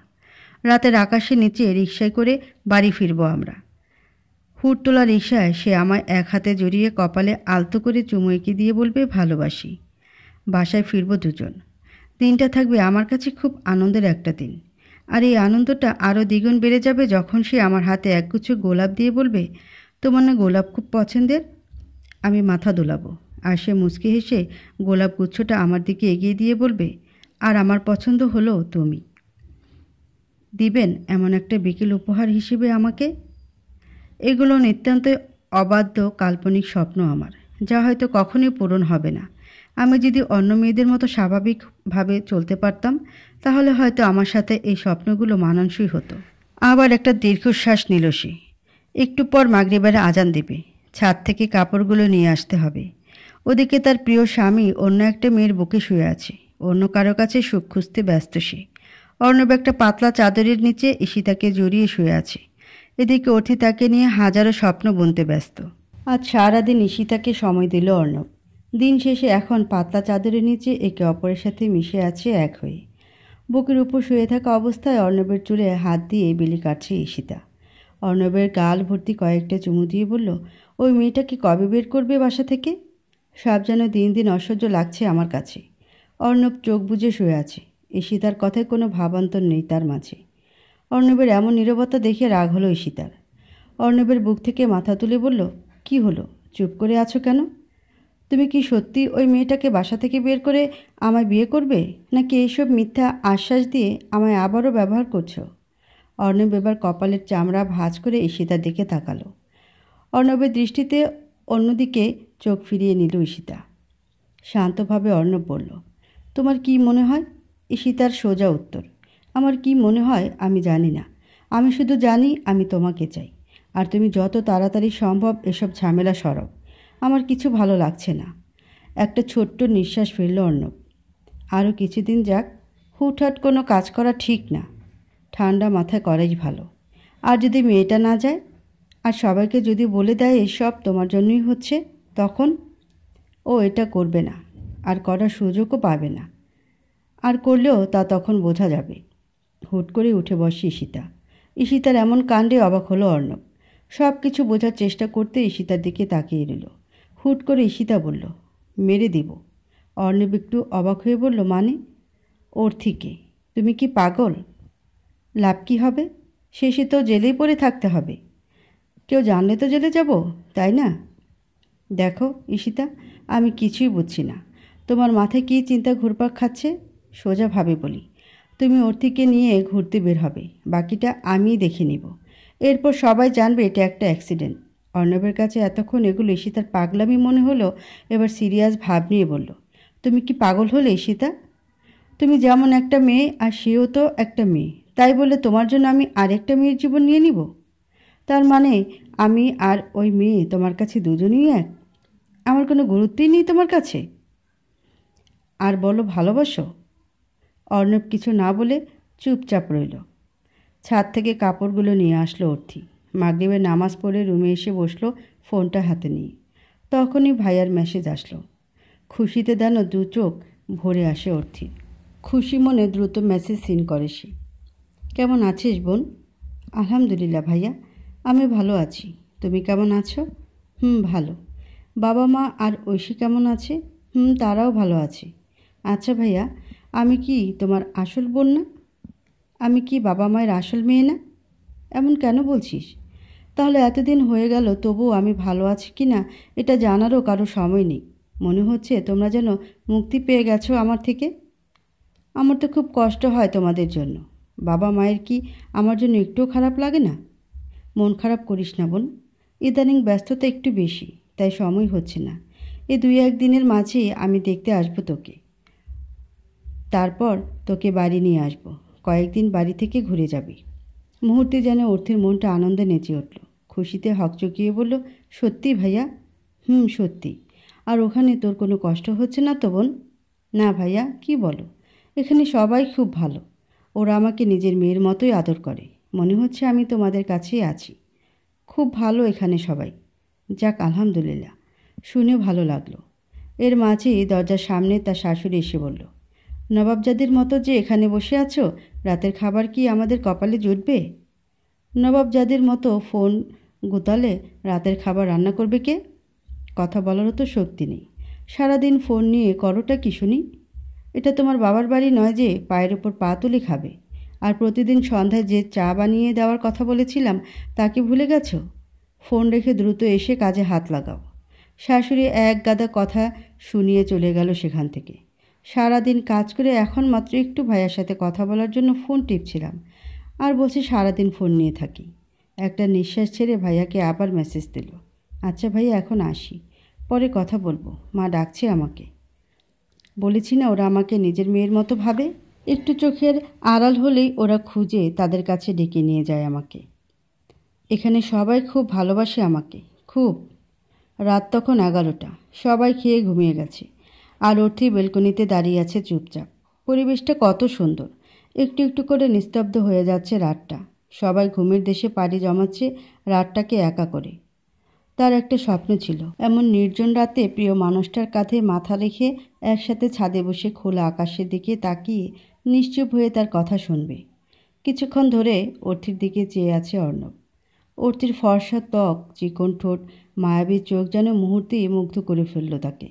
রাতের আকাশের নিচে রিক্সায় করে বাড়ি ফিরব আমরা। হুট তোলা রিক্সায় সে আমায় এক হাতে জড়িয়ে কপালে আলতো করে চুমু এঁকে দিয়ে বলবে ভালোবাসি। বাসায় ফিরব দুজন। দিনটা থাকবে আমার কাছে খুব আনন্দের একটা দিন। আর এই আনন্দটা আরও দ্বিগুণ বেড়ে যাবে যখন সে আমার হাতে একগুচ্ছ গোলাপ দিয়ে বলবে, তোমার না গোলাপ খুব পছন্দের? আমি মাথা দোলাবো, আর সে মুচকি হেসে গোলাপ গুচ্ছটা আমার দিকে এগিয়ে দিয়ে বলবে, আর আমার পছন্দ হলো তুমি। দিবেন এমন একটা বিকেল উপহার হিসেবে আমাকে? এগুলো নিতান্ত অবাধ্য কাল্পনিক স্বপ্ন আমার, যা হয়তো কখনোই পূরণ হবে না। আমি যদি অন্য মেয়েদের মতো স্বাভাবিকভাবে চলতে পারতাম, তাহলে হয়তো আমার সাথে এই স্বপ্নগুলো মানানসই হতো। আবার একটা দীর্ঘশ্বাস নিল সে। একটু পর মাগরিবের আজান দেবে। ছাদ থেকে কাপড়গুলো নিয়ে আসতে হবে। ওদিকে তার প্রিয় স্বামী অন্য একটা মেয়ের বুকে শুয়ে আছে। অন্য কারো কাছে সুখ খুঁজতে ব্যস্ত সে। অর্ণব একটা পাতলা চাদরের নিচে ঈশিতাকে জড়িয়ে শুয়ে আছে। এদিকে অর্থি তাকে নিয়ে হাজারো স্বপ্ন বুনতে ব্যস্ত। আজ সারাদিন ঈশিতাকে সময় দিল অর্ণব। দিন শেষে এখন পাতলা চাদরের নিচে একে অপরের সাথে মিশে আছে এক হয়ে। বুকের উপর শুয়ে থাকা অবস্থায় অর্ণবের চুলে হাত দিয়ে বিলি কাটছে ঈশিতা। অর্ণবের গাল ভর্তি কয়েকটা চুমু দিয়ে বলল, ওই মেয়েটাকে কবে বের করবে বাসা থেকে? সব যেন দিন দিন অসহ্য লাগছে আমার কাছে। অর্ণব চোখ বুজে শুয়ে আছে। ঈশিতার কথায় কোনো ভাবান্তর নেই তার মাঝে। অর্ণবের এমন নীরবতা দেখে রাগ হলো ঈশিতার। অর্ণবের বুক থেকে মাথা তুলে বলল, কি হলো, চুপ করে আছো কেন? তুমি কি সত্যি ওই মেয়েটাকে বাসা থেকে বের করে আমায় বিয়ে করবে, নাকি এইসব মিথ্যা আশ্বাস দিয়ে আমায় আবারও ব্যবহার করছো? অর্ণব এবার কপালের চামড়া ভাঁজ করে ঈশিতার দিকে তাকালো। অর্ণবের দৃষ্টিতে অন্যদিকে চোখ ফিরিয়ে নিল ঈশিতা। শান্তভাবে অর্ণব বলল, তোমার কি মনে হয়? ঈশিতার সোজা উত্তর, আমার কি মনে হয় আমি জানি না। আমি শুধু জানি আমি তোমাকে চাই, আর তুমি যত তাড়াতাড়ি সম্ভব এসব ঝামেলা সরাও। আমার কিছু ভালো লাগছে না। একটা ছোট্ট নিঃশ্বাস ফেলল অর্ণব। আরও কিছুদিন যাক। হুটহাট কোনো কাজ করা ঠিক না। ঠান্ডা মাথায় করাই ভালো। আর যদি মেয়েটা না যায়, আর সবাইকে যদি বলে দেয় এসব তোমার জন্যই হচ্ছে, তখন ও এটা করবে না, আর করার সুযোগও পাবে না। আর করলেও তা তখন বোঝা যাবে। হুট করে উঠে বসে ঈশিতা। ঈশিতার এমন কাণ্ডে অবাক হলো অর্ণব। সব কিছু বোঝার চেষ্টা করতে ঈশিতার দিকে তাকিয়ে রইল। হুট করে ঈশিতা বলল, মেরে দিব। অর্ণব একটু অবাক হয়ে বলল, মানে? অর্থিকে? তুমি কি পাগল? লাভ কী হবে? শেষে তো জেলেই পড়ে থাকতে হবে। কেউ জানলে তো জেলে যাব, তাই না? দেখো ঈশিতা, আমি কিছুই বুঝছি না। তোমার মাথায় কী চিন্তা ঘুরপাক খাচ্ছে? সোজাভাবে বলি, তুমি অর্থিকে নিয়ে ঘুরতে বের হবে, বাকিটা আমিই দেখে নিব। এরপর সবাই জানবে এটা একটা অ্যাক্সিডেন্ট। অর্ণবের কাছে এতক্ষণ এগুলো ঈশিতার পাগলামি মনে হলো, এবার সিরিয়াস ভাব নিয়ে বলল, তুমি কি পাগল হলে ঈশিতা? তুমি যেমন একটা মেয়ে আর সেও তো একটা মেয়ে, তাই বলে তোমার জন্য আমি আরেকটা মেয়ের জীবন নিয়ে নিব? তার মানে আমি আর ওই মেয়ে তোমার কাছে দুজনেই এক? আমার কোনো গুরুত্বই নেই তোমার কাছে? আর বলো ভালোবাসো? অর্ণব কিছু না বলে চুপচাপ রইল। ছাদ থেকে কাপড়গুলো নিয়ে আসলো অর্থি। মাগরিবের নামাজ পড়ে রুমে এসে বসলো ফোনটা হাতে নিয়ে। তখনই ভাইয়ার মেসেজ আসলো। খুশিতে যেন দু চোখ ভরে আসে অর্থির। খুশি মনে দ্রুত মেসেজ সিন করে সে। কেমন আছিস বোন? আলহামদুলিল্লাহ ভাইয়া, আমি ভালো আছি। তুমি কেমন আছো? ভালো। বাবা মা আর ঐশী কেমন আছে? তারাও ভালো আছে। আচ্ছা ভাইয়া, আমি কি তোমার আসল বোন না? আমি কি বাবা মায়ের আসল মেয়ে না? এমন কেন বলছিস? তাহলে এতদিন হয়ে গেল, তবুও আমি ভালো আছি কি না এটা জানারও কারো সময় নেই। মনে হচ্ছে তোমরা যেন মুক্তি পেয়ে গেছো আমার থেকে। আমার তো খুব কষ্ট হয় তোমাদের জন্য। বাবা মায়ের কি আমার জন্য একটুও খারাপ লাগে না? মন খারাপ করিস না বোন। ইদানিং ব্যস্ততা একটু বেশি, তাই সময় হচ্ছে না। এই 2-1 দিনের মাঝে আমি দেখতে আসবো তোকে। তারপর তোকে বাড়ি নিয়ে আসবো। কয়েকদিন বাড়ি থেকে ঘুরে যাবি। মুহূর্তে যেন অর্থের মনটা আনন্দে নেচে উঠল। খুশিতে হকচকিয়ে বলল, সত্যি ভাইয়া? সত্যি। আর ওখানে তোর কোনো কষ্ট হচ্ছে না তো বোন? না ভাইয়া, কি বলো? এখানে সবাই খুব ভালো। ওরা আমাকে নিজের মেয়ের মতোই আদর করে। মনে হচ্ছে আমি তোমাদের কাছেই আছি। খুব ভালো এখানে সবাই। যাক আলহামদুলিল্লাহ, শুনে ভালো লাগলো। এর মাঝে দরজার সামনে তার শাশুড়ি এসে বলল, নবাবজাদির মতো যে এখানে বসে আছো, রাতের খাবার কি আমাদের কপালে জুটবে? নবাবজাদির মতো ফোন গুতালে রাতের খাবার রান্না করবে কে? কথা বলারও তো শক্তি নেই। সারাদিন ফোন নিয়ে করোটা কি শুনি? এটা তোমার বাবার বাড়ি নয় যে পায়ের ওপর পা তুলে খাবে। আর প্রতিদিন সন্ধ্যায় যে চা বানিয়ে দেওয়ার কথা বলেছিলাম, তা কি ভুলে গেছো? ফোন রেখে দ্রুত এসে কাজে হাত লাগাও। শাশুড়ি এক গাদা কথা শুনিয়ে চলে গেল সেখান থেকে। সারাদিন কাজ করে এখন মাত্র একটু ভাইয়ার সাথে কথা বলার জন্য ফোন টিপছিলাম, আর বলছি সারাদিন ফোন নিয়ে থাকি। একটা নিঃশ্বাস ছেড়ে ভাইয়াকে আবার মেসেজ দিল, আচ্ছা ভাইয়া এখন আসি, পরে কথা বলবো, মা ডাকছে আমাকে। বলেছি না ওরা আমাকে নিজের মেয়ের মতো ভাবে। একটু চোখের আড়াল হলেই ওরা খুঁজে তাদের কাছে ডেকে নিয়ে যায় আমাকে। এখানে সবাই খুব ভালোবাসে আমাকে, খুব। রাত তখন 11টা। সবাই খেয়ে ঘুমিয়ে গেছে, আর অর্থি বেলকনিতে দাঁড়িয়ে আছে চুপচাপ। পরিবেশটা কত সুন্দর। একটু একটু করে নিস্তব্ধ হয়ে যাচ্ছে রাতটা। সবাই ঘুমের দেশে পাড়ি জমাচ্ছে রাতটাকে একা করে। তার একটা স্বপ্ন ছিল, এমন নির্জন রাতে প্রিয় মানুষটার কাঁধে মাথা রেখে একসাথে ছাদে বসে খোলা আকাশের দিকে তাকিয়ে নিশ্চুপ হয়ে তার কথা শুনবে। কিছুক্ষণ ধরে অর্থির দিকে চেয়ে আছে অর্ণব। অর্থির ফর্সা ত্বক, চিকন ঠোঁট, মায়াবী চোখ যেন মুহূর্তেই মুগ্ধ করে ফেলল তাকে।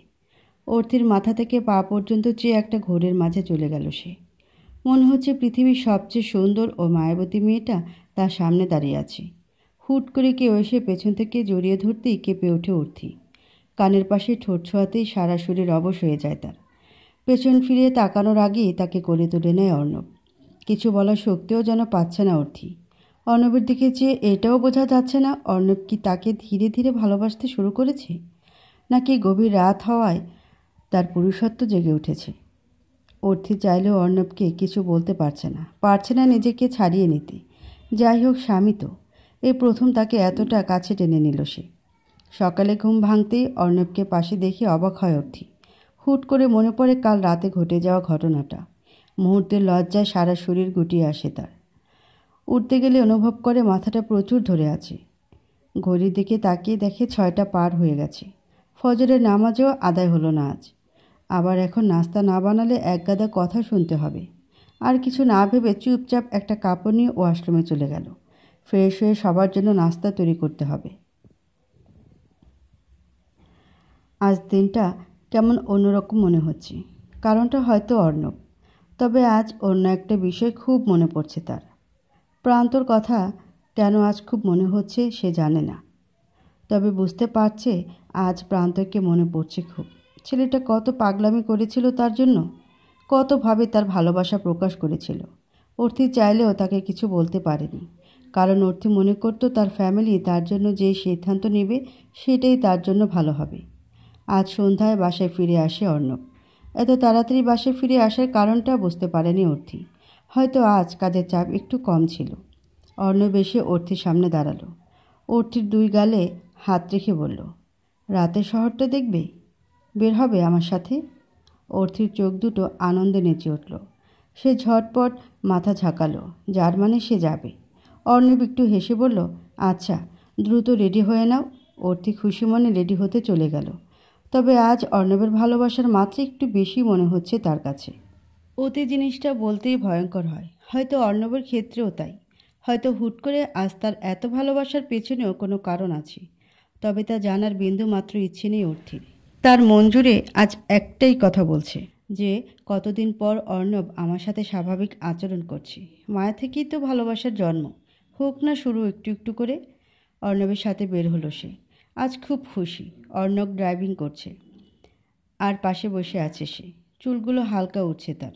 অর্থির মাথা থেকে পা পর্যন্ত চেয়ে একটা ঘোরের মাঝে চলে গেল সে। মনে হচ্ছে পৃথিবীর সবচেয়ে সুন্দর ও মায়াবতী মেয়েটা তার সামনে দাঁড়িয়ে আছে। হুট করে কেউ এসে পেছন থেকে জড়িয়ে ধরতেই কেঁপে ওঠে অর্থি। কানের পাশে ঠোঁট ছোঁয়াতেই সারা শরীর অবশ হয়ে যায় তার। পেছন ফিরে তাকানোর আগেই তাকে কোলে তুলে নেয় অর্ণব। কিছু বলার শক্তিও যেন পাচ্ছে না অর্থি। অর্ণবের দিকে চেয়ে এটাও বোঝা যাচ্ছে না অর্ণব কি তাকে ধীরে ধীরে ভালোবাসতে শুরু করেছে, নাকি গভীর রাত হওয়ায় তার পুরুষত্ব জেগে উঠেছে। অর্থি চাইলেও অর্ণবকে কিছু বলতে পারছে না নিজেকে ছাড়িয়ে নিতে। যাই হোক, স্বামী তো, এই প্রথম তাকে এতটা কাছে টেনে নিল সে। সকালে ঘুম ভাঙতেই অর্ণবকে পাশে দেখে অবাক হয় অর্থি। হুট করে মনে পড়ে কাল রাতে ঘটে যাওয়া ঘটনাটা। মুহূর্তের লজ্জায় সারা শরীর গুটিয়ে আসে তার। উঠতে গেলে অনুভব করে মাথাটা প্রচুর ধরে আছে। ঘড়ির দিকে তাকিয়ে দেখে 6টা পার হয়ে গেছে। ফজরের নামাজও আদায় হলো না আজ। আবার এখন নাস্তা না বানালে একগাদা কথা শুনতে হবে। আর কিছু না ভেবে চুপচাপ একটা কাপড় নিয়ে ওয়াশরুমে চলে গেল। ফ্রেশ হয়ে সবার জন্য নাস্তা তৈরি করতে হবে। আজ দিনটা কেমন অন্যরকম মনে হচ্ছে। কারণটা হয়তো অর্ণব। তবে আজ অন্য একটা বিষয় খুব মনে পড়ছে তার। প্রান্তর কথা কেন আজ খুব মনে হচ্ছে সে জানে না, তবে বুঝতে পারছে আজ প্রান্তকে মনে পড়ছে খুব। ছেলেটা কত পাগলামি করেছিল তার জন্য, কতভাবে তার ভালোবাসা প্রকাশ করেছিল। অর্থি চাইলেও তাকে কিছু বলতে পারেনি, কারণ অর্থি মনে করত তার ফ্যামিলি তার জন্য যে সিদ্ধান্ত নেবে সেটাই তার জন্য ভালো হবে। আজ সন্ধ্যায় বাসায় ফিরে আসে অর্ণব। এত তাড়াতাড়ি বাসায় ফিরে আসার কারণটা বুঝতে পারেনি অর্থি। হয়তো আজ কাজের চাপ একটু কম ছিল। অর্ণব এসে অর্থির সামনে দাঁড়ালো। অর্থির দুই গালে হাত রেখে বলল, রাতের শহরটা দেখবে? বের হবে আমার সাথে? অর্থির চোখ দুটো আনন্দে নেচে উঠল। সে ঝটপট মাথা ঝাঁকালো, যার মানে সে যাবে। অর্ণব একটু হেসে বলল, আচ্ছা, দ্রুত রেডি হয়ে নাও। অর্থি খুশি মনে রেডি হতে চলে গেল। তবে আজ অর্ণবের ভালোবাসার মাত্রা একটু বেশি মনে হচ্ছে তার কাছে। অতি জিনিসটা বলতেই ভয়ঙ্কর হয়, হয়তো অর্ণবের ক্ষেত্রেও তাই। হয়তো হুট করে আজ তার এত ভালোবাসার পেছনেও কোনো কারণ আছে, তবে তা জানার বিন্দু মাত্র ইচ্ছে নেই অর্থির। তার মন জুড়ে আজ একটাই কথা বলছে যে কতদিন পর অর্ণব আমার সাথে স্বাভাবিক আচরণ করছে। মায়া থেকেই তো ভালোবাসার জন্ম, হোক না শুরু একটু একটু করে। অর্ণবের সাথে বের হলো সে। আজ খুব খুশি। অর্ণব ড্রাইভিং করছে আর পাশে বসে আছে সে। চুলগুলো হালকা উঠছে তার।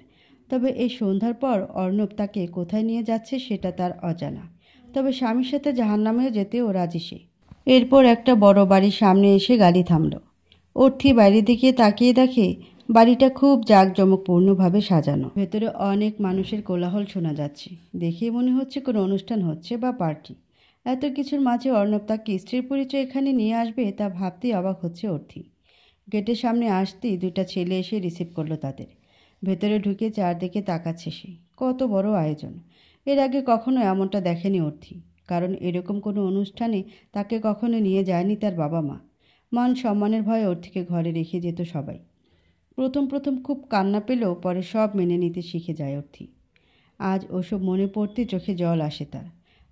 তবে এই সন্ধ্যার পর অর্ণব তাকে কোথায় নিয়ে যাচ্ছে সেটা তার অজানা। তবে স্বামীর সাথে জাহান্নামেও যেতেও রাজি সে। এরপর একটা বড় বাড়ির সামনে এসে গাড়ি থামল। অর্থি বাইরের দিকে তাকিয়ে দেখে বাড়িটা খুব জাঁকজমকপূর্ণভাবে সাজানো। ভেতরে অনেক মানুষের কোলাহল শোনা যাচ্ছে। দেখে মনে হচ্ছে কোনো অনুষ্ঠান হচ্ছে বা পার্টি। এত কিছুর মাঝে অর্ণব তাকে স্ত্রীর পরিচয় এখানে নিয়ে আসবে তা ভাবতেই অবাক হচ্ছে অর্থি। গেটের সামনে আসতেই দুইটা ছেলে এসে রিসিভ করলো তাদের। ভেতরে ঢুকে চারদিকে তাকাচ্ছে সে। কত বড় আয়োজন! এর আগে কখনো এমনটা দেখেনি অর্থি, কারণ এরকম কোনো অনুষ্ঠানে তাকে কখনো নিয়ে যায়নি তার বাবা মা। মান সম্মানের ভয়ে অর্থিকে ঘরে রেখে যেত সবাই। প্রথম প্রথম খুব কান্না পেলেও পরে সব মেনে নিতে শিখে যায় অর্থি। আজ ওসব মনে পড়তে চোখে জল আসে তার।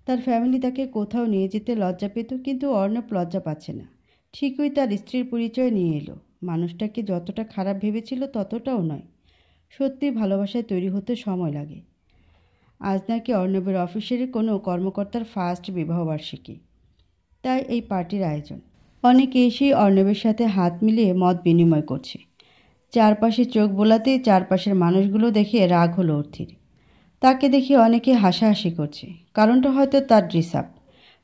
তার ফ্যামিলি তাকে কোথাও নিয়ে যেতে লজ্জা পেত, কিন্তু অর্ণব লজ্জা পাচ্ছে না। ঠিকই তার স্ত্রীর পরিচয় নিয়ে এলো। মানুষটাকে যতটা খারাপ ভেবেছিল ততটাও নয়। সত্যি ভালোবাসায় তৈরি হতে সময় লাগে। আজ নাকি অর্ণবের অফিসের কোনো কর্মকর্তার ফার্স্ট বিবাহবার্ষিকী, তাই এই পার্টির আয়োজন। অনেকে এসেই অর্ণবের সাথে হাত মিলিয়ে মত বিনিময় করছে। চারপাশে চোখ বোলাতেই চারপাশের মানুষগুলো দেখে রাগ হলো অর্থির। তাকে দেখে অনেকে হাসাহাসি করছে। কারণটা হয়তো তার ড্রেস আপ।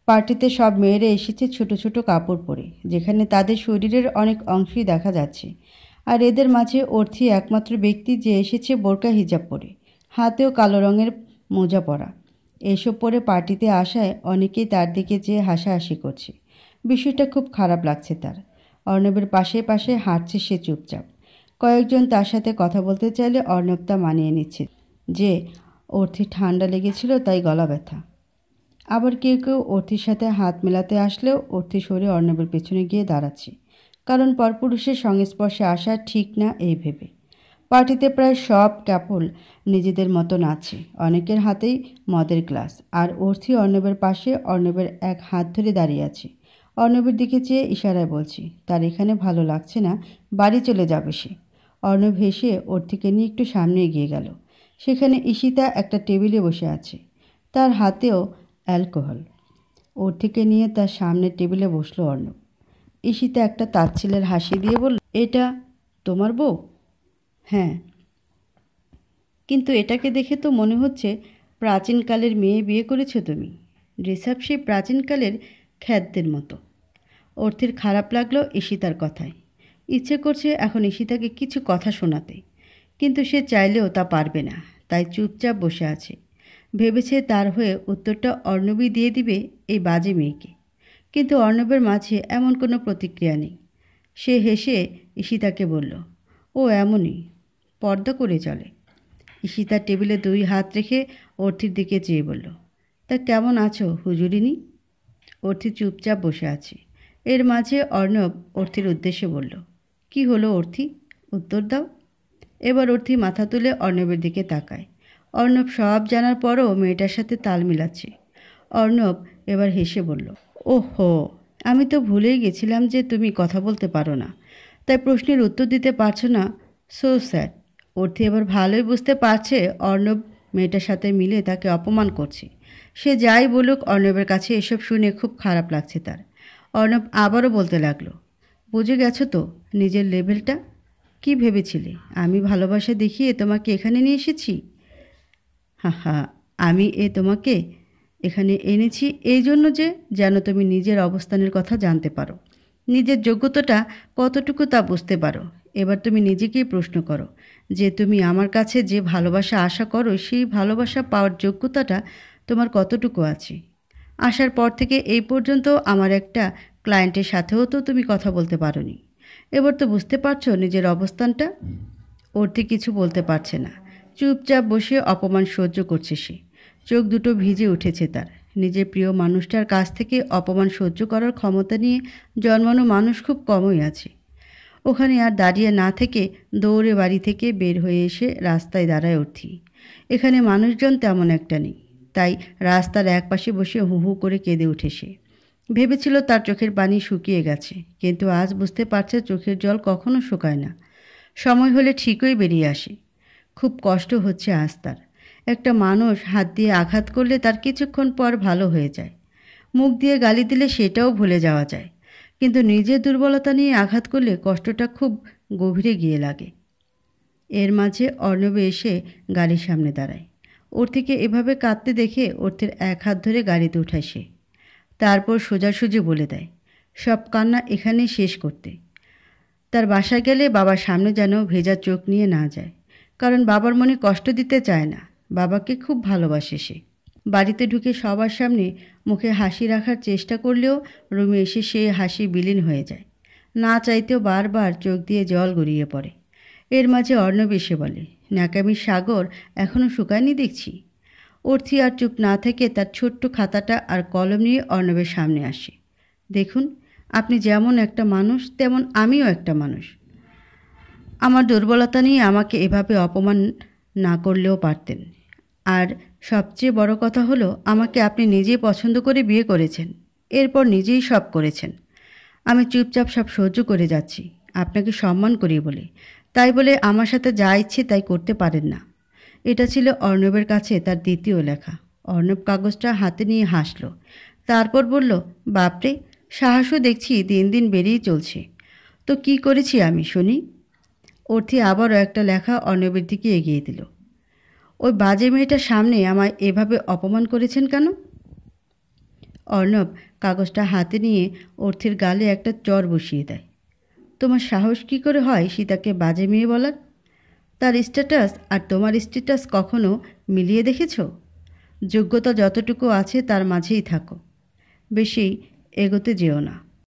পার্টিতে সব মেয়েরা এসেছে ছোট ছোট কাপড় পরে, যেখানে তাদের শরীরের অনেক অংশই দেখা যাচ্ছে। আর এদের মাঝে অর্থি একমাত্র ব্যক্তি যে এসেছে বোরকা হিজাব পরে, হাতেও কালো রঙের মোজা পরা। এসব পরে পার্টিতে আসায় অনেকেই তার দিকে চেয়ে হাসাহাসি করছে। বিষয়টা খুব খারাপ লাগছে তার। অর্ণবের পাশে পাশে হাঁটছে সে চুপচাপ। কয়েকজন তার সাথে কথা বলতে চাইলে অর্ণব তা মানিয়ে নিচ্ছে যে অর্থি ঠান্ডা লেগেছিল তাই গলা ব্যথা। আবার কেউ কেউ অর্থির সাথে হাত মেলাতে আসলেও অর্থি সরে অর্ণবের পেছনে গিয়ে দাঁড়াচ্ছে, কারণ পরপুরুষের সংস্পর্শে আসা ঠিক না এই ভেবে। পার্টিতে প্রায় সব কাপল নিজেদের মতন আছে। অনেকের হাতেই মদের গ্লাস, আর অর্থি অর্ণবের পাশে অর্ণবের এক হাত ধরে দাঁড়িয়ে আছে। অর্ণবের দিকে চেয়ে ইশারায় বলছি তার এখানে ভালো লাগছে না, বাড়ি চলে যাবে সে। অর্ণব হেসে অর্থিকে নিয়ে একটু সামনে এগিয়ে গেল। সেখানে ঈশিতা একটা টেবিলে বসে আছে, তার হাতেও অ্যালকোহল। অর্থিকে নিয়ে তার সামনের টেবিলে বসলো অর্ণব। ঈশিতা একটা তাচ্ছিলের হাসি দিয়ে বলল, এটা তোমার বউ? হ্যাঁ, কিন্তু এটাকে দেখে তো মনে হচ্ছে প্রাচীনকালের মেয়ে বিয়ে করেছো তুমি। ড্রেস আপ সেই প্রাচীনকালের খ্যাতদের মতো। অর্থের খারাপ লাগলো ঈশিতার কথায়। ইচ্ছে করছে এখন ঈশিতাকে কিছু কথা শোনাতে, কিন্তু সে চাইলেও তা পারবে না, তাই চুপচাপ বসে আছে। ভেবেছে তার হয়ে উত্তরটা অর্ণবই দিয়ে দিবে এই বাজে মেয়েকে। কিন্তু অর্ণবের মাঝে এমন কোনো প্রতিক্রিয়া নেই। সে হেসে ঈশিতাকে বলল, ও এমনই, পর্দা করে চলে। ঈশিতা টেবিলে দুই হাত রেখে অর্থির দিকে চেয়ে বলল, তা কেমন আছো হুজুরিনি? অর্থি চুপচাপ বসে আছে। এর মাঝে অর্ণব অর্থির উদ্দেশ্যে বলল, কি হলো অর্থি, উত্তর দাও। এবার অর্থি মাথা তুলে অর্ণবের দিকে তাকায়। অর্ণব সব জানার পরও মেয়েটার সাথে তাল মিলাচ্ছে। অর্ণব এবার হেসে বলল, ওহো, আমি তো ভুলেই গেছিলাম যে তুমি কথা বলতে পারো না। তাই প্রশ্নের উত্তর দিতে পারছো না। So sad. অর্থি এবার ভালোই বুঝতে পারছে অর্ণব মেয়েটার সাথে মিলে তাকে অপমান করছে। সে যাই বলুক, অর্ণবের কাছে এসব শুনে খুব খারাপ লাগছে তার। অর্ণব আবারও বলতে লাগলো, বুঝে গেছো তো নিজের লেভেলটা? কি ভেবেছিলে আমি ভালোবাসা দেখিয়ে তোমাকে এখানে নিয়ে এসেছি? হা হা, আমি তোমাকে এখানে এনেছি এই জন্য যে যেন তুমি নিজের অবস্থানের কথা জানতে পারো, নিজের যোগ্যতাটা কতটুকু তা বুঝতে পারো। এবার তুমি নিজেকেই প্রশ্ন করো যে তুমি আমার কাছে যে ভালোবাসা আশা করো সেই ভালোবাসা পাওয়ার যোগ্যতাটা তোমার কতটুকু আছে। আসার পর থেকে এই পর্যন্ত আমার একটা ক্লায়েন্টের সাথেও তো তুমি কথা বলতে পারোনি। এবার তো বুঝতে পারছো নিজের অবস্থানটা। অর্থে কিছু বলতে পারছে না, চুপচাপ বসে অপমান সহ্য করছে সে। চোখ দুটো ভিজে উঠেছে তার। নিজের প্রিয় মানুষটার কাছ থেকে অপমান সহ্য করার ক্ষমতা নিয়ে জন্মানো মানুষ খুব কমই আছে। ওখানে আর দাঁড়িয়ে না থেকে দৌড়ে বাড়ি থেকে বের হয়ে এসে রাস্তায় দাঁড়ায় অর্থি। এখানে মানুষজন তেমন একটা নেই, তাই রাস্তার একপাশে বসে হু হু করে কেঁদে উঠে সে। ভেবেছিল তার চোখের পানি শুকিয়ে গেছে, কিন্তু আজ বুঝতে পারছে চোখের জল কখনো শুকায় না, সময় হলে ঠিকই বেরিয়ে আসে। খুব কষ্ট হচ্ছে আজ তার। একটা মানুষ হাত দিয়ে আঘাত করলে তার কিছুক্ষণ পর ভালো হয়ে যায়, মুখ দিয়ে গালি দিলে সেটাও ভুলে যাওয়া যায়, কিন্তু নিজের দুর্বলতা নিয়ে আঘাত করলে কষ্টটা খুব গভীরে গিয়ে লাগে। এর মাঝে অর্ণব এসে গাড়ির সামনে দাঁড়ায়। অর্থিকে এভাবে কাঁদতে দেখে অর্থের এক হাত ধরে গাড়িতে উঠায় সে। তারপর সোজাসুজি বলে দেয় সব কান্না এখানেই শেষ করতে। তার বাসায় গেলে বাবার সামনে যেন ভেজা চোখ নিয়ে না যায়, কারণ বাবার মনে কষ্ট দিতে চায় না। বাবাকে খুব ভালোবাসে সে। বাড়িতে ঢুকে সবার সামনে মুখে হাসি রাখার চেষ্টা করলেও রুমে এসে সে হাসি বিলীন হয়ে যায়। না চাইতেও বারবার চোখ দিয়ে জল গড়িয়ে পড়ে। এর মাঝে অর্ণব এসে বলে, ন্যাকামির সাগর এখনও শুকায়নি দেখছি। অর্থি আর চুপ না থেকে তার ছোট্ট খাতাটা আর কলম নিয়ে অর্ণবের সামনে আসে। দেখুন, আপনি যেমন একটা মানুষ তেমন আমিও একটা মানুষ। আমার দুর্বলতা নিয়ে আমাকে এভাবে অপমান না করলেও পারতেন। আর সবচেয়ে বড় কথা হলো আমাকে আপনি নিজেই পছন্দ করে বিয়ে করেছেন, এরপর নিজেই সব করেছেন। আমি চুপচাপ সব সহ্য করে যাচ্ছি আপনাকে সম্মান করি বলে, তাই বলে আমার সাথে যা ইচ্ছে তাই করতে পারেন না। এটা ছিল অর্ণবের কাছে তার দ্বিতীয় লেখা। অর্ণব কাগজটা হাতে নিয়ে হাসল, তারপর বলল, বাপরে, সাহসও দেখছি দিন দিন বেড়েই চলছে। তো কি করেছি আমি শুনি। অর্থি আবারও একটা লেখা অর্ণবের দিকে এগিয়ে দিল। ওই বাজে মেয়েটার সামনে আমায় এভাবে অপমান করেছেন কেন? অর্ণব কাগজটা হাতে নিয়ে অর্থির গালে একটা চর বসিয়ে দেয়। তোমার সাহস কী করে হয় সীতাকে বাজে মেয়ে বলার? তার স্ট্যাটাস আর তোমার স্ট্যাটাস কখনো মিলিয়ে দেখেছ? যোগ্যতা যতটুকু আছে তার মাঝেই থাকো, বেশি এগোতে যেও না।